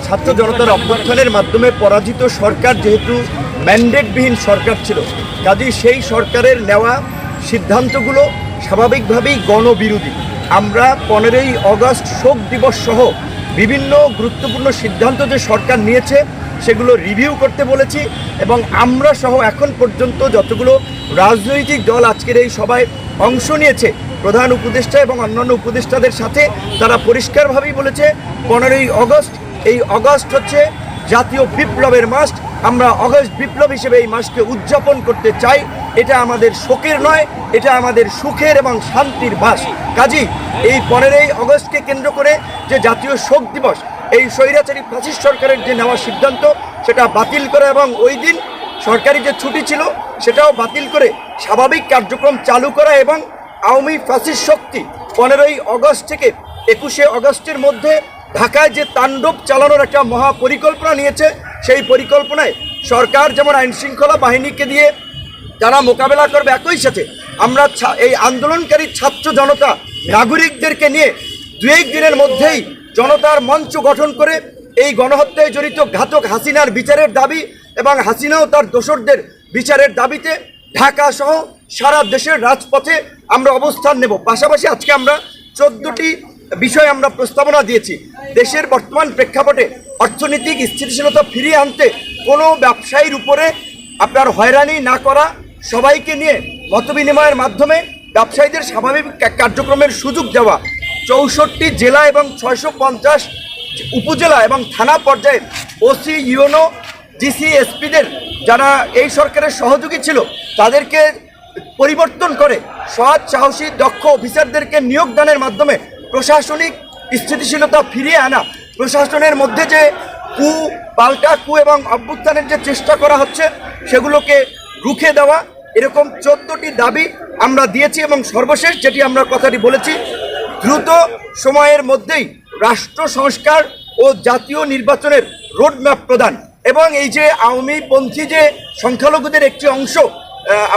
ছাত্র জনতার অভ্যুত্থানের মাধ্যমে পরাজিত সরকার যেহেতু ম্যান্ডেটবিহীন সরকার ছিল, কাজেই সেই সরকারের নেওয়া সিদ্ধান্তগুলো স্বাভাবিকভাবেই গণবিরোধী। আমরা 15ই আগস্ট শোক দিবস সহ বিভিন্ন গুরুত্বপূর্ণ সিদ্ধান্ত যে সরকার নিয়েছে সেগুলো রিভিউ করতে বলেছি, এবং আমরা সহ এখন পর্যন্ত যতগুলো রাজনৈতিক দল আজকের এই সভায় অংশ নিয়েছে, প্রধান উপদেষ্টা এবং অন্যান্য উপদেষ্টাদের সাথে তারা পরিষ্কারভাবেই বলেছে 15ই আগস্ট, এই আগস্ট হচ্ছে জাতীয় বিপ্লবের মাস। আমরা আগস্ট বিপ্লব হিসেবে এই মাসকে উদযাপন করতে চাই। এটা আমাদের শোকের নয়, এটা আমাদের সুখের এবং শান্তির মাস। কাজেই এই 15ই আগস্টকে কেন্দ্র করে যে জাতীয় শোক দিবস, এই স্বৈরাচারী ফ্যাসিস্ট সরকারের যে নেওয়া সিদ্ধান্ত সেটা বাতিল করা এবং ওই দিন সরকারি যে ছুটি ছিল সেটাও বাতিল করে স্বাভাবিক কার্যক্রম চালু করা, এবং আওয়ামী ফ্যাসিস্ট শক্তি 15ই আগস্ট থেকে 21শে আগস্টের মধ্যে ঢাকায় যে তাণ্ডব চালানোর একটা মহা পরিকল্পনা নিয়েছে, সেই পরিকল্পনায় সরকার যেমন আইনশৃঙ্খলা বাহিনীকে দিয়ে যারা মোকাবেলা করবে, একই সাথে আমরা এই আন্দোলনকারী ছাত্র জনতা নাগরিকদেরকে নিয়ে 2-1 দিনের মধ্যেই জনতার মঞ্চ গঠন করে এই গণহত্যায় জড়িত ঘাতক হাসিনার বিচারের দাবি এবং হাসিনাও তার দোসরদের বিচারের দাবিতে ঢাকা সহ সারা দেশের রাজপথে আমরা অবস্থান নেব। পাশাপাশি আজকে আমরা 14টি বিষয় আমরা প্রস্তাবনা দিয়েছি। দেশের বর্তমান প্রেক্ষাপটে অর্থনৈতিক স্থিতিশীলতা ফিরিয়ে আনতে কোনো ব্যবসায়ীর উপরে আপনার হয়রানি না করা, সবাইকে নিয়ে মতবিনিময়ের মাধ্যমে ব্যবসায়ীদের স্বাভাবিক কার্যক্রমের সুযোগ দেওয়া, 64 জেলা এবং 650 উপজেলা এবং থানা পর্যায়ে ওসি, ইউনো, ডিসি, এসপিদের যারা এই সরকারের সহযোগী ছিল তাদেরকে পরিবর্তন করে সৎ, সাহসী, দক্ষ অফিসারদেরকে নিয়োগদানের মাধ্যমে প্রশাসনিক স্থিতিশীলতা ফিরিয়ে আনা, প্রশাসনের মধ্যে যে পাল্টা কু এবং অভ্যুত্থানের যে চেষ্টা করা হচ্ছে সেগুলোকে রুখে দেওয়া, এরকম 14টি দাবি আমরা দিয়েছি। এবং সর্বশেষ যেটি আমরা কথাটি বলেছি, দ্রুত সময়ের মধ্যেই রাষ্ট্র সংস্কার ও জাতীয় নির্বাচনের রোডম্যাপ প্রদান, এবং এই যে আওয়ামীপন্থী যে সংখ্যালঘুদের একটি অংশ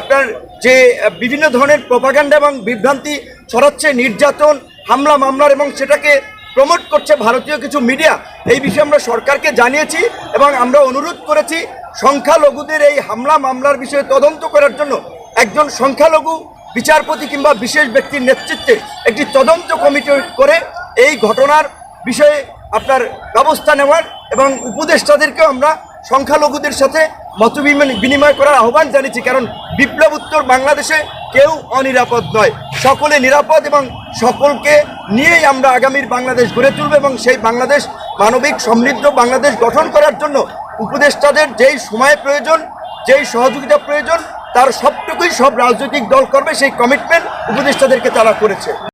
আপনার যে বিভিন্ন ধরনের প্রপাগান্ডা এবং বিভ্রান্তি ছড়াচ্ছে, নির্যাতন, হামলা মামলার, এবং সেটাকে প্রমোট করছে ভারতীয় কিছু মিডিয়া, এই বিষয়ে আমরা সরকারকে জানিয়েছি এবং আমরা অনুরোধ করেছি সংখ্যালঘুদের এই হামলা মামলার বিষয়ে তদন্ত করার জন্য একজন সংখ্যালঘু বিচারপতি কিংবা বিশেষ ব্যক্তির নেতৃত্বে একটি তদন্ত কমিটি করে এই ঘটনার বিষয়ে আপনার ব্যবস্থা নেওয়ার, এবং উপদেষ্টাদেরকেও আমরা সংখ্যালঘুদের সাথে মত বিনিময় করার আহ্বান জানিয়েছি। কারণ বিপ্লব উত্তর বাংলাদেশে কেউ অনিরাপদ নয়, সকলে নিরাপদ, এবং সকলকে নিয়েই আমরা আগামীর বাংলাদেশ গড়ে তুলব, এবং সেই বাংলাদেশ মানবিক সমৃদ্ধ বাংলাদেশ গঠন করার জন্য উপদেষ্টাদের যেই সময় প্রয়োজন, যেই সহযোগিতা প্রয়োজন, তার সবটুকুই সব রাজনৈতিক দল করবে। সেই কমিটমেন্ট উপদেষ্টাদেরকে তারা করেছে।